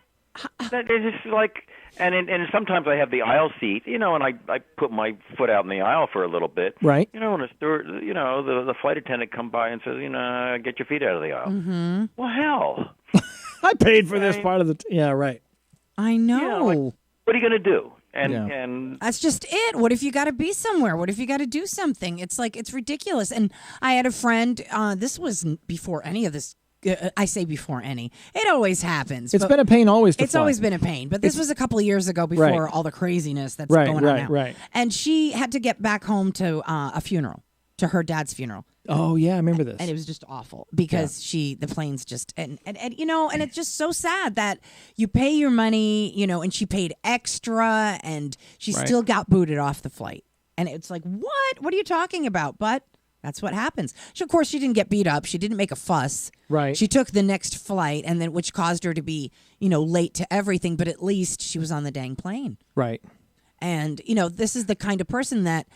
that is just like, and sometimes I have the aisle seat, and I put my foot out in the aisle for a little bit, right? And the steward, the flight attendant come by and says, get your feet out of the aisle. Mm-hmm. Well, hell, I paid for this part of the. Yeah, right. I know. What are you going to do? And that's just it. What if you got to be somewhere? What if you got to do something? It's like, it's ridiculous. And I had a friend, this was before any of this. I say before any. It always happens. It's been a pain always to It's fly. always been a pain. But this was a couple of years ago before all the craziness that's going on now. Right. And she had to get back home to a funeral, to her dad's funeral. Oh, yeah, I remember this. And it was just awful because the planes just, and it's just so sad that you pay your money, and she paid extra and she still got booted off the flight. And it's like, what? What are you talking about? But that's what happens. Of course, she didn't get beat up. She didn't make a fuss. Right. She took the next flight, and then which caused her to be, late to everything. But at least she was on the dang plane. Right. And, this is the kind of person that,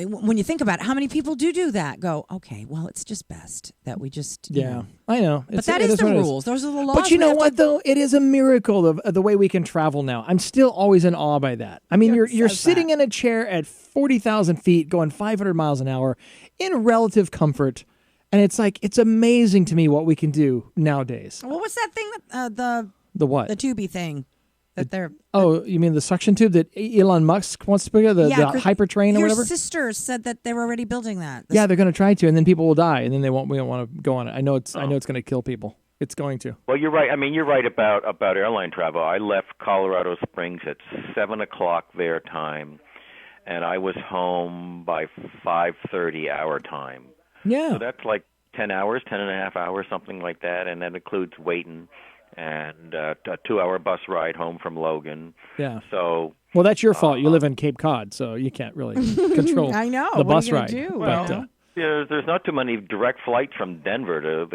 when you think about it, how many people do that? Go, okay, well, it's just best that we just, I know. But that is the rules. Those are the laws. But you know what, though? It is a miracle of the way we can travel now. I'm still always in awe by that. I mean, you're sitting in a chair at 40,000 feet going 500 miles an hour in relative comfort. And it's like, it's amazing to me what we can do nowadays. Well, what's that thing that, the what? The tubey thing. That they're you mean the suction tube that Elon Musk wants to put the hypertrain or whatever? Your sister said that they were already building that. Yeah, they're going to try to, and then people will die, and then we don't want to go on it. I know it's going to kill people. It's going to. Well, you're right. I mean, you're right about airline travel. I left Colorado Springs at 7:00 their time, and I was home by 5:30 our time. Yeah. So that's like 10 hours, 10 and a half hours, something like that, and that includes waiting. And a 2-hour bus ride home from Logan. Yeah. So. Well, that's your fault. You live in Cape Cod, so you can't really control. I know. The bus ride. Do? Well, there's not too many direct flights from Denver to.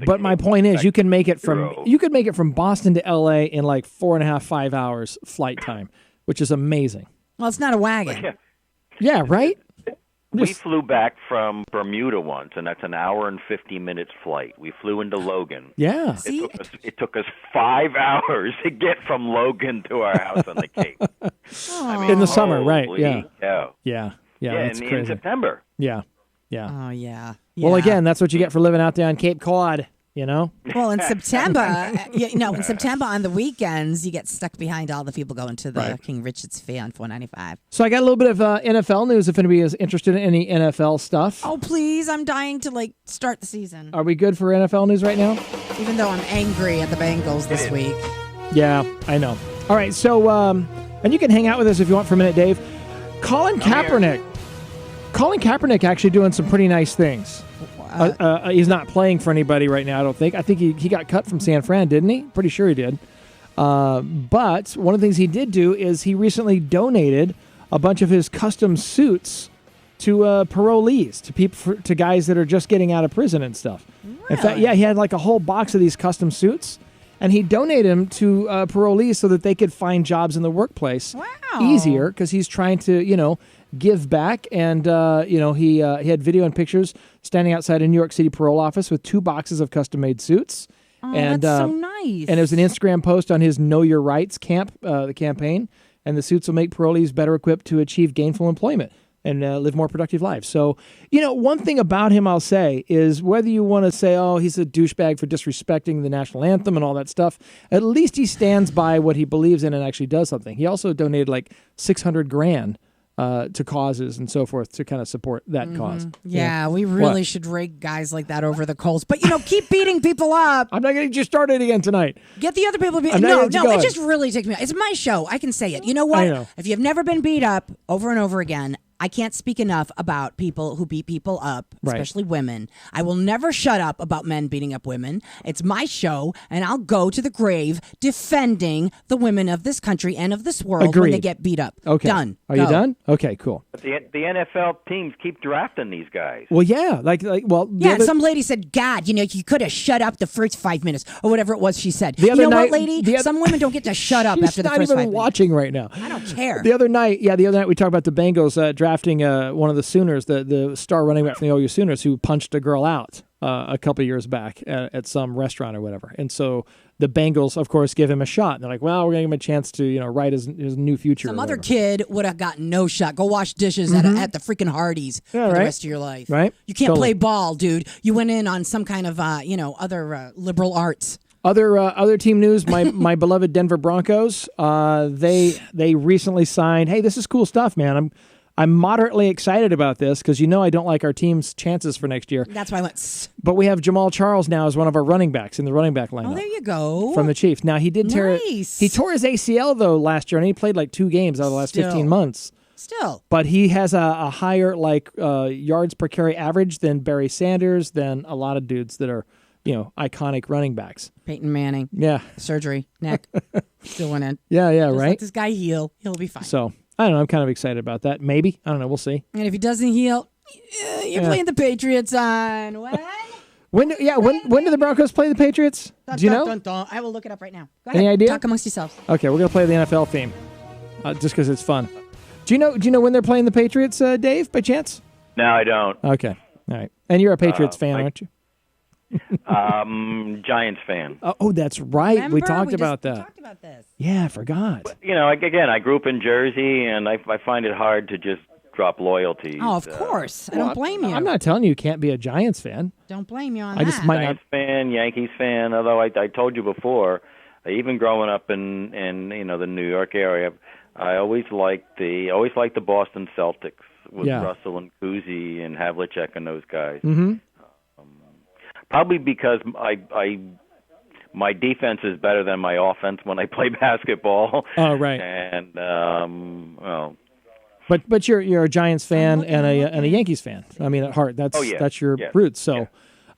But my point is, you can make it from Boston to L.A. in like 4.5-5 hours flight time, which is amazing. Well, it's not a wagon. Yeah. Right. We flew back from Bermuda once, and that's an hour and 50 minutes flight. We flew into Logan. Yeah. It took us 5 hours to get from Logan to our house on the Cape. In the summer, right? Yeah. Cow. Yeah. In September. Yeah. Oh, yeah. Well, again, that's what you get for living out there on Cape Cod. Well, in September, in September on the weekends, you get stuck behind all the people going to the King Richard's Fair on 495. So I got a little bit of NFL news if anybody is interested in any NFL stuff. Oh, please. I'm dying to, start the season. Are we good for NFL news right now? Even though I'm angry at the Bengals this week. Yeah, I know. All right, so, and you can hang out with us if you want for a minute, Dave. Colin Kaepernick actually doing some pretty nice things. He's not playing for anybody right now, I don't think. I think he got cut from San Fran, didn't he? Pretty sure he did. But one of the things he did do is he recently donated a bunch of his custom suits to parolees, to guys that are just getting out of prison and stuff. Really? In fact, he had like a whole box of these custom suits, and he donated them to parolees so that they could find jobs in the workplace easier, because he's trying to, give back. And, he had video and pictures standing outside a New York City parole office with 2 boxes of custom-made suits. Oh, and, that's so nice. And it was an Instagram post on his Know Your Rights the campaign. And the suits will make parolees better equipped to achieve gainful employment and live more productive lives. So, one thing about him I'll say is, whether you want to say, oh, he's a douchebag for disrespecting the national anthem and all that stuff, at least he stands by what he believes in and actually does something. He also donated like $600,000 to causes and so forth to kind of support that cause. Yeah, we really should rake guys like that over the coals. But, keep beating people up. I'm not going to get you started again tonight. Get the other people to beat. No, it just really takes me out. It's my show. I can say it. You know what? I know. If you've never been beat up over and over again, I can't speak enough about people who beat people up, Right. especially women. I will never shut up about men beating up women. It's my show, and I'll go to the grave defending the women of this country and of this world when they Agreed. get beat up. Okay. Done. Are Go. you done? Okay, cool. But the NFL teams keep drafting these guys. Well, yeah, well, the Yeah, other- some lady said, God, you could have shut up the first 5 minutes or whatever it was she said. The You other know night- what, lady? Some women don't get to shut up She's after the not first even 5 minutes. watching right now. I don't care. The other night we talked about the Bengals drafting one of the Sooners, the star running back from the OU Sooners, who punched a girl out a couple years back at some restaurant or whatever. And so the Bengals, of course, give him a shot. And they're like, well, we're going to give him a chance to write his new future. Some or other whatever. kid would have gotten no shot. Go wash dishes at the freaking Hardee's for the right. rest of your life. Right. You can't Totally. play ball, dude. You went in on some kind of, other liberal arts. Other team news, my beloved Denver Broncos, they recently signed. Hey, this is cool stuff, man. I'm moderately excited about this because I don't like our team's chances for next year. That's why I went, But we have Jamal Charles now as one of our running backs in the running back lineup. oh, there you go. From the Chiefs. Now he did tear Nice. he tore his ACL though last year, and he played like 2 games out of the last 15 months. Still. But he has a higher yards per carry average than Barry Sanders, than a lot of dudes that are iconic running backs. Peyton Manning. Yeah, Surgery. Neck. Still went in. yeah, Just right. let this guy heal. He'll be fine. So I don't know. I'm kind of excited about that. Maybe, I don't know. We'll see. And if he doesn't heal, you're playing the Patriots on when? When do the Broncos play the Patriots? Do you know? Dun, dun. I will look it up right now. Go ahead. Any idea? Talk amongst yourselves. Okay, we're gonna play the NFL theme, just because it's fun. Do you know when they're playing the Patriots, Dave? By chance? No, I don't. Okay, all right. And you're a Patriots fan, aren't you? Giants fan. Oh, that's right. Remember? We talked just about that. talked about this. Yeah, I forgot. Again, I grew up in Jersey, and I find it hard to just drop loyalty. Oh, of course. I don't blame you. I'm not telling you can't be a Giants fan. Don't blame you on I that. just might not. Giants fan, Yankees fan. Although I told you before, even growing up in the New York area, I always liked the Boston Celtics with Russell and Cousy and Havlicek and those guys. Mm-hmm. Probably because my defense is better than my offense when I play basketball. Oh, right. And But you're a Giants fan and a Yankees fan. I mean, at heart, that's your roots. So,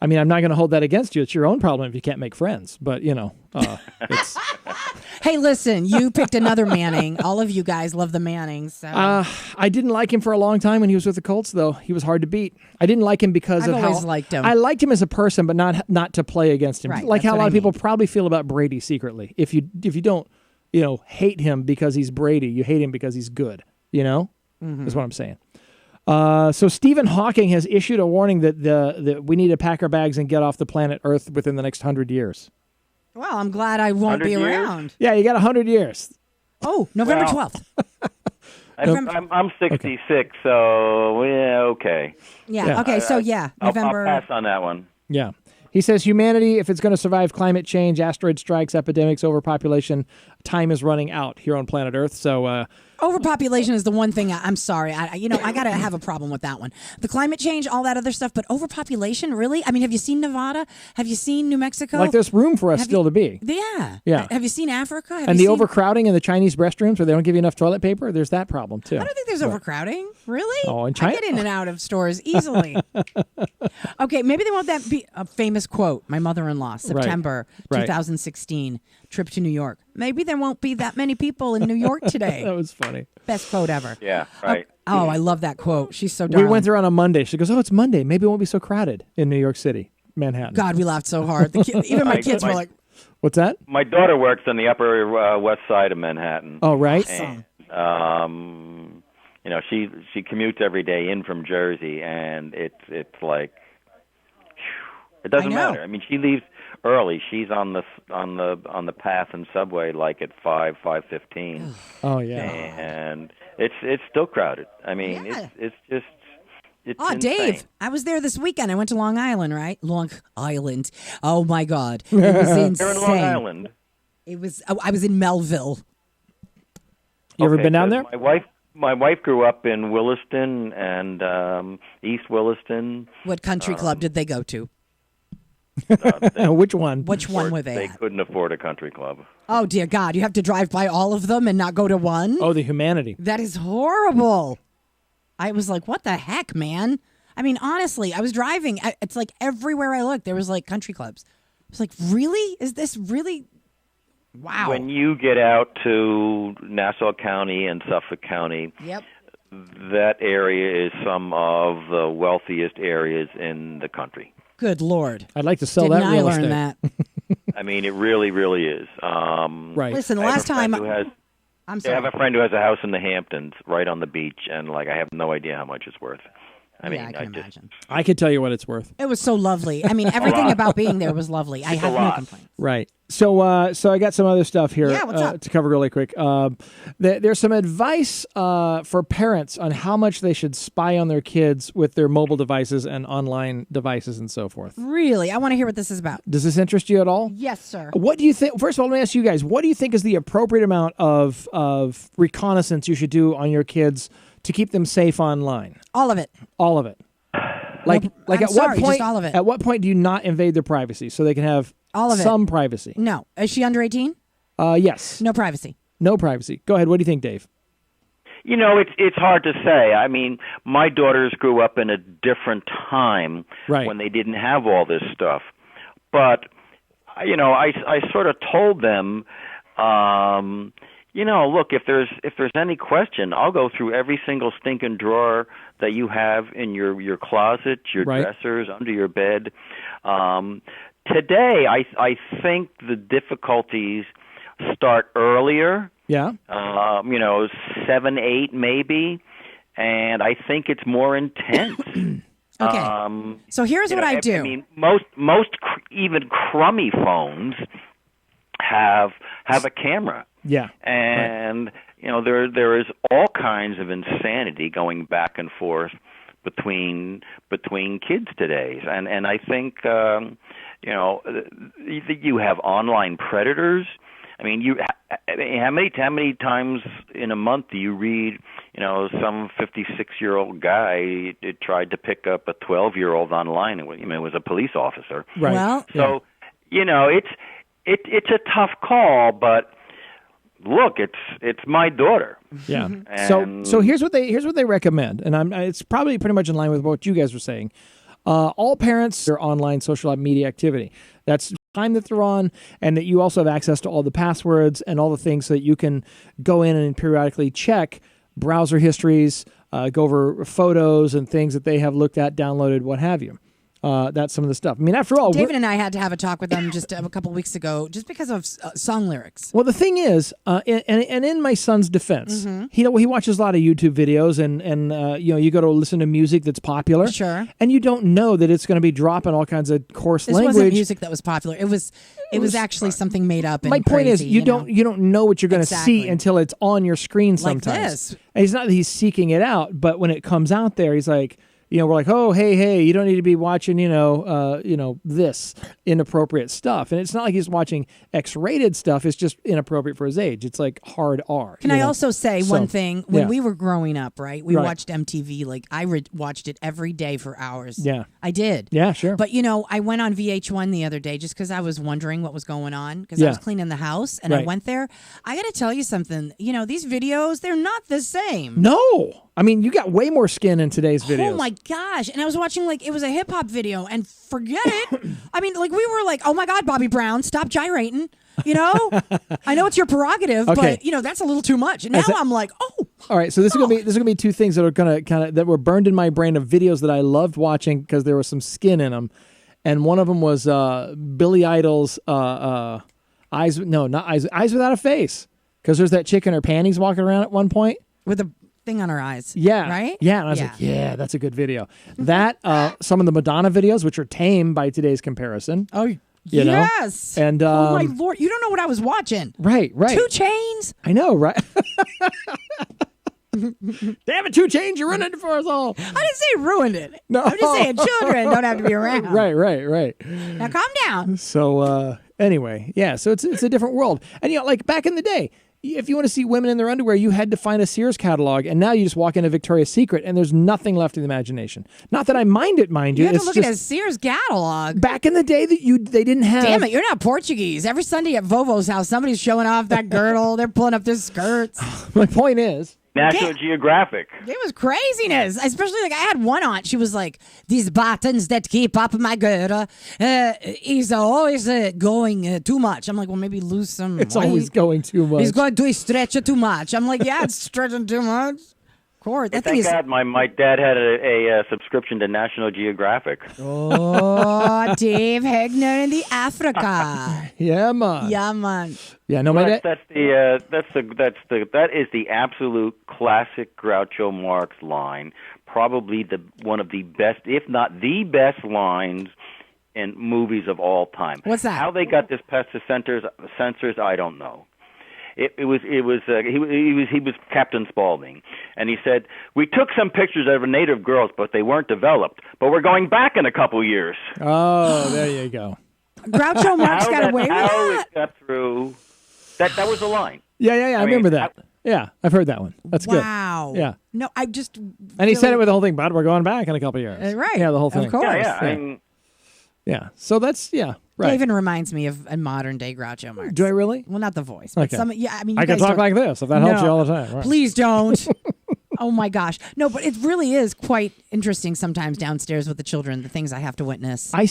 I mean, I'm not going to hold that against you. It's your own problem if you can't make friends. But it's. Hey, listen, you picked another Manning. All of you guys love the Mannings. So. I didn't like him for a long time when he was with the Colts, though. He was hard to beat. I didn't like him because I've of always how liked him. I liked him as a person, but not to play against him. Right, Like that's how a what lot I of people mean. probably feel about Brady secretly. If you don't hate him because he's Brady, you hate him because he's good. Is what I'm saying. So Stephen Hawking has issued a warning that we need to pack our bags and get off the planet Earth within the next 100 years. Well, I'm glad I won't be 100 years? around. Yeah, you got 100 years. Oh, November Well, 12th. I'm 66, so okay. Yeah. Okay. So November. I'll pass on that one. Yeah. He says humanity, if it's going to survive climate change, asteroid strikes, epidemics, overpopulation, time is running out here on planet Earth. So Overpopulation is the one thing I'm sorry. I got to have a problem with that one. The climate change, all that other stuff, but overpopulation, really? I mean, have you seen Nevada? Have you seen New Mexico? like there's room for us still to be. Yeah. Yeah. Have you seen Africa? Have And you the seen... overcrowding in the Chinese restrooms where they don't give you enough toilet paper, there's that problem too. I don't think there's overcrowding. Really? Oh, in China? I get in and out of stores easily. Okay, maybe they want that be a famous quote. My mother-in-law, September Right. 2016, trip to New York. Maybe there won't be that many people in New York today. That was funny. Best quote ever. Yeah, right. Oh, I love that quote. She's so We darling. went there on a Monday. She goes, "Oh, it's Monday. Maybe it won't be so crowded in New York City, Manhattan." God, we laughed so hard. Even my kids were like, What's that? My daughter works on the Upper West Side of Manhattan. Oh, right. awesome. And she commutes every day in from Jersey, and it's like it doesn't I know. matter. I mean, she leaves early. She's on the path and subway like at 5:15. Oh, yeah. And it's still crowded. I mean, Yeah. it's just it's Oh, insane. Dave, I was there this weekend. I went to Long Island, right? Long Island. Oh, my God. It was insane. You're in Long Island. It was. I was in Melville. You ever Okay, been down 'cause there? My wife grew up in Williston and East Williston. What country club did they go to? Which one? Which one were they They at? couldn't afford a country club. Oh, dear God. You have to drive by all of them and not go to one? Oh, the humanity. That is horrible. I was like, what the heck, man? I mean, honestly, I was driving. It's like everywhere I looked, there was like country clubs. I was like, really? Is this really? Wow. When you get out to Nassau County and Suffolk County, Yep. that area is some of the wealthiest areas in the country. Good Lord. I'd like to sell Didn't that I real learn estate. that? I mean, it really, really is. Right. Listen, the I have last a friend time. who has- I'm I sorry. have a friend who has a house in the Hamptons right on the beach, and like I have no idea how much it's worth. I mean, I can imagine. I could tell you what it's worth. It was so lovely. I mean, everything about being there was lovely. I had no complaints. Right. So so I got some other stuff here Yeah, what's up? to cover really quick. There's some advice for parents on how much they should spy on their kids with their mobile devices and online devices and so forth. Really? I want to hear what this is about. Does this interest you at all? Yes, sir. What do you think? First of all, let me ask you guys, what do you think is the appropriate amount of reconnaissance you should do on your kids to keep them safe online? All of it. All of it. Like I'm at sorry, what just point? all of it. At what point do you not invade their privacy so they can have All of it. some privacy? No. Is she under 18? Yes. No privacy. No privacy. Go ahead. What do you think, Dave? You know, it's hard to say. I mean, my daughters grew up in a different time Right. when they didn't have all this stuff. But you know, I sort of told them, you know, look, if there's any question, I'll go through every single stinking drawer that you have in your closet, your Right. dressers, under your bed. Today, I think the difficulties start earlier. Yeah. You know, 7, 8 maybe, and I think it's more intense. Okay. So here's You what know, I do. I mean, most even crummy phones have a camera. Yeah. And you know, there is all kinds of insanity going back and forth between kids today, and I think you know, you have online predators. I mean, how many times in a month do you read, you know, some 56-year-old guy tried to pick up a 12-year-old online? I mean, it was a police officer. Right. Well, So, you know, it's a tough call, but look, it's my daughter. Yeah. And- So here's what they recommend, and it's probably pretty much in line with what you guys were saying. All parents are online social media activity. That's time that they're on, and that you also have access to all the passwords and all the things so that you can go in and periodically check browser histories, go over photos and things that they have looked at, downloaded, what have you. That's some of the stuff. I mean, after all, David and I had to have a talk with them just a couple weeks ago, just because of song lyrics. well, the thing is, and in my son's defense, he watches a lot of YouTube videos, and you know, you go to listen to music that's popular, Sure. and you don't know that it's going to be dropping all kinds of coarse This language. wasn't music that was popular. It was actually something made up. And My point is, crazy, you don't know what you're going to Exactly. see until it's on your screen. Like Sometimes, this. and it's not that he's seeking it out, but when it comes out there, he's like, you know, we're like, oh, hey, you don't need to be watching, this inappropriate stuff. And it's not like he's watching X-rated stuff. It's just inappropriate for his age. It's like hard R. Can I also say one thing? When yeah. we were growing up, right? We Right. watched MTV. Like I watched it every day for hours. Yeah. I did. Yeah, sure. But you know, I went on VH1 the other day just because I was wondering what was going on because I Yeah. was cleaning the house and I Right. went there. I got to tell you something. You know, these videos, they're not the same. No. I mean, you got way more skin in today's videos. Oh my gosh. And I was watching like it was a hip hop video and forget it. I mean, like we were like, oh my God, Bobby Brown, stop gyrating. You know? I know it's your prerogative, Okay. but you know, that's a little too much. And now I'm like, oh. All right, so this is gonna be two things that are gonna that were burned in my brain of videos that I loved watching because there was some skin in them, and one of them was Billy Idol's eyes without a face, because there's that chick in her panties walking around at one point. With a thing on her eyes. Yeah, Right? Yeah, and I was like, yeah, that's a good video. That some of the Madonna videos, which are tame by today's comparison. Oh, You know? yes. And oh my Lord, you don't know what I was watching. right. 2 Chainz. I know, right? Damn it, 2 Chainz, you ruined it for us all. I didn't say ruined it. No. I'm just saying children don't have to be around. Right. Now calm down. So anyway, yeah, so it's a different world. And you know, like back in the day, if you want to see women in their underwear, you had to find a Sears catalog, and now you just walk into Victoria's Secret and there's nothing left in the imagination. Not that I mind it, mind you. You have It's to look just at a Sears catalog. back in the day that they didn't have. Damn it, you're not Portuguese. Every Sunday at Vovo's house, somebody's showing off that girdle. They're pulling up their skirts. My point is, National Geographic. It was craziness, especially like I had one aunt. She was like, "These buttons that keep up my girdle is always going too much." I'm like, "Well, maybe lose some." It's always going too much. He's going to stretch it too much. I'm like, "Yeah, it's stretching too much." Of course, that thing Thank is. God my dad had a subscription to National Geographic. Oh, Dave Hegner in the Africa. Yeah, man. Yeah, man. Yeah, no, my dad. That is the absolute classic Groucho Marx line. Probably one of the best, if not the best, lines in movies of all time. What's that? How they got this past the censors, I don't know. He was Captain Spaulding, and he said, "We took some pictures of native girls, but they weren't developed. But we're going back in a couple years." Oh, there you go. Groucho Marx got away with How that. it got through. That was the line. Yeah. I remember that. Yeah, I've heard that one. That's good. Wow. Yeah. No, I just. And he said it with the whole thing, but we're going back in a couple years. Right. Yeah, the whole thing. Of course. Yeah. I mean, Yeah. So that's right. Davin reminds me of a modern day Groucho Marx. Do I really? Well, not the voice, but Okay. some. Yeah, I mean, I can talk like this if that helps you all the time. Right. Please don't. Oh my gosh, no! But it really is quite interesting sometimes downstairs with the children. The things I have to witness. I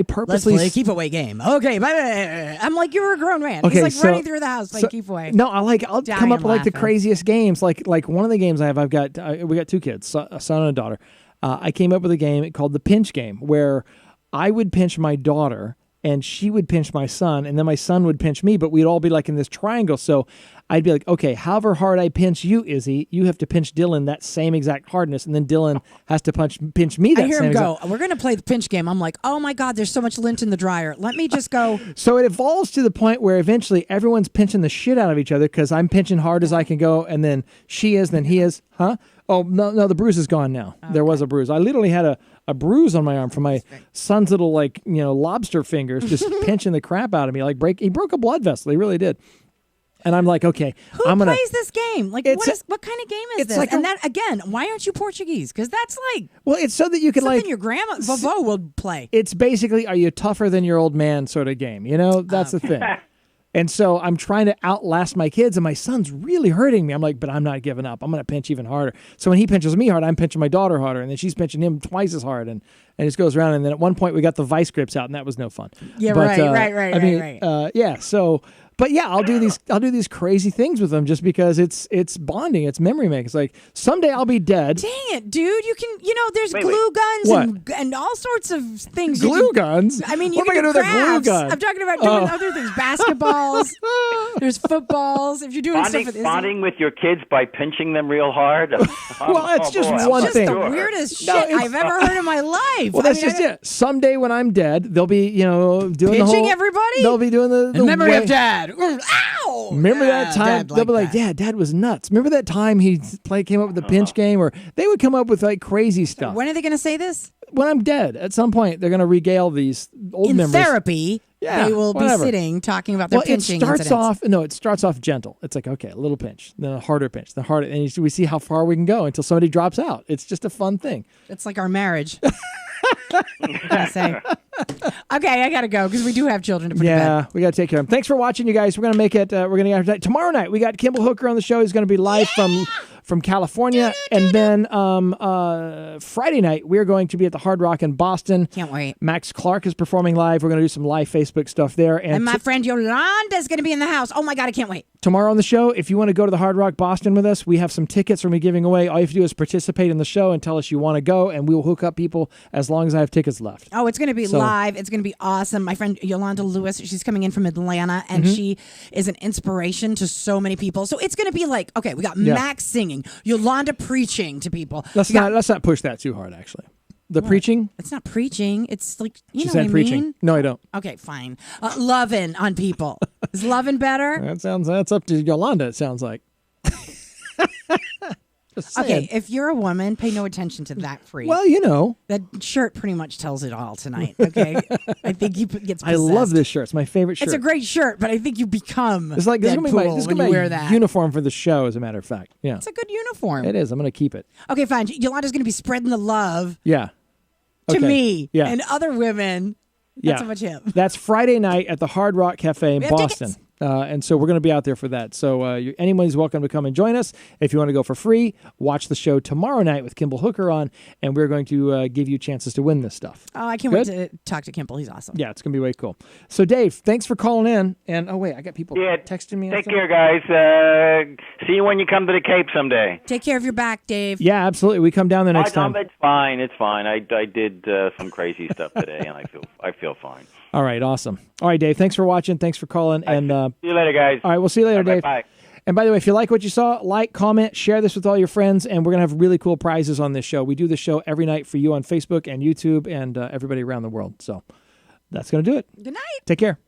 purposely let's play keep away game. Okay, bye. I'm like, you're a grown man. Okay, He's like running through the house playing keep away. No, I'll Dying come up with like the laughing. craziest games. Like one of the games I've got. We got two kids, a son and a daughter. I came up with a game called the pinch game, where I would pinch my daughter and she would pinch my son, and then my son would pinch me, but we'd all be like in this triangle. So I'd be like, okay, however hard I pinch you, Izzy, you have to pinch Dylan that same exact hardness, and then Dylan has to pinch me that I hear same him go, exact. we're going to play the pinch game. I'm like, oh my God, there's so much lint in the dryer. Let me just go. So it evolves to the point where eventually everyone's pinching the shit out of each other because I'm pinching hard as I can go, and then she is, then he is. Huh? Oh, no, the bruise is gone now. Okay. There was a bruise. I literally had a bruise on my arm from my son's little, lobster fingers just pinching the crap out of me. He broke a blood vessel. He really did. And I'm like, okay, Who plays this game? Like, what kind of game is this? Like that again, why aren't you Portuguese? Because that's like, well, it's so that you can something your grandma Vavo will play. It's basically, are you tougher than your old man sort of game? That's the thing. And so I'm trying to outlast my kids, and my son's really hurting me. I'm like, but I'm not giving up. I'm going to pinch even harder. So when he pinches me hard, I'm pinching my daughter harder, and then she's pinching him twice as hard, and it just goes around. And then at one point, we got the vice grips out, and that was no fun. Yeah, but, right. Yeah, so... But yeah, I'll do these crazy things with them just because it's bonding, it's memory making. It's like someday I'll be dead. Dang it, dude! You can, there's glue guns and all sorts of things. Glue guns? I mean, what you am I can do gonna do with a glue crafts. gun? I'm talking about doing other things, basketballs. There's footballs. If you're doing stuff with bonding with your kids by pinching them real hard. Well, it's just one just thing. The weirdest shit I've ever heard in my life. Well, that's just it. Someday when I'm dead, they'll be doing pinching the whole, everybody. They'll be doing the in memory way, of Dad. Ow! Remember that time? They'll be like, "Yeah, Dad was nuts." Remember that time he came up with the pinch game, or they would come up with like crazy stuff. When are they going to say this? When I'm dead, at some point, they're going to regale these old memories. In therapy, they will be sitting talking about their pinching incidents. It starts off gentle. It's like, okay, a little pinch, then a harder pinch, then harder, and we see how far we can go until somebody drops out. It's just a fun thing. It's like our marriage. Okay, I gotta go because we do have children to put to bed. Yeah, we gotta take care of them. Thanks for watching, you guys. We're gonna make it. We're gonna get tomorrow night. We got Kimball Hooker on the show. He's gonna be live from California, and then Friday night we're going to be at the Hard Rock in Boston. Can't wait. Max Clark is performing live. We're gonna do some live Facebook stuff there, and my friend Yolanda is gonna be in the house. Oh my God, I can't wait. Tomorrow on the show, if you want to go to the Hard Rock Boston with us, we have some tickets we're going to be giving away. All you have to do is participate in the show and tell us you want to go, and we will hook up people as long as I have tickets left. Oh, it's going to be live. It's going to be awesome. My friend Yolanda Lewis, she's coming in from Atlanta, and she is an inspiration to so many people. So it's going to be like, okay, we got Max singing, Yolanda preaching to people. Let's not push that too hard, actually. The preaching? It's not preaching. It's like, you know said what I preaching. mean? No, I don't. Okay, fine. Loving on people. Is loving better? That's up to Yolanda, it sounds like. Okay, if you're a woman, pay no attention to that freak. Well, that shirt pretty much tells it all tonight, okay? I think he gets possessed. I love this shirt. It's my favorite shirt. It's a great shirt, but I think you become It's like this is going to be my wear that. uniform for the show, as a matter of fact. Yeah. It's a good uniform. It is. I'm going to keep it. Okay, fine. Yolanda's going to be spreading the love to me and other women. Not so much him. That's Friday night at the Hard Rock Cafe in Boston. Tickets. And so we're going to be out there for that. So anybody's welcome to come and join us. If you want to go for free, watch the show tomorrow night with Kimball Hooker on, and we're going to give you chances to win this stuff. Oh, I can't wait to talk to Kimball. He's awesome. Yeah, it's going to be way cool. So, Dave, thanks for calling in. And, I got people texting me. Take care, guys. See you when you come to the Cape someday. Take care of your back, Dave. Yeah, absolutely. We come down the next time. It's fine. It's fine. I did some crazy stuff today, and I feel fine. All right, awesome. All right, Dave, thanks for watching. Thanks for calling. And see you later, guys. All right, we'll see you later, Dave. Bye. And by the way, if you like what you saw, like, comment, share this with all your friends, and we're going to have really cool prizes on this show. We do this show every night for you on Facebook and YouTube and everybody around the world. So that's going to do it. Good night. Take care.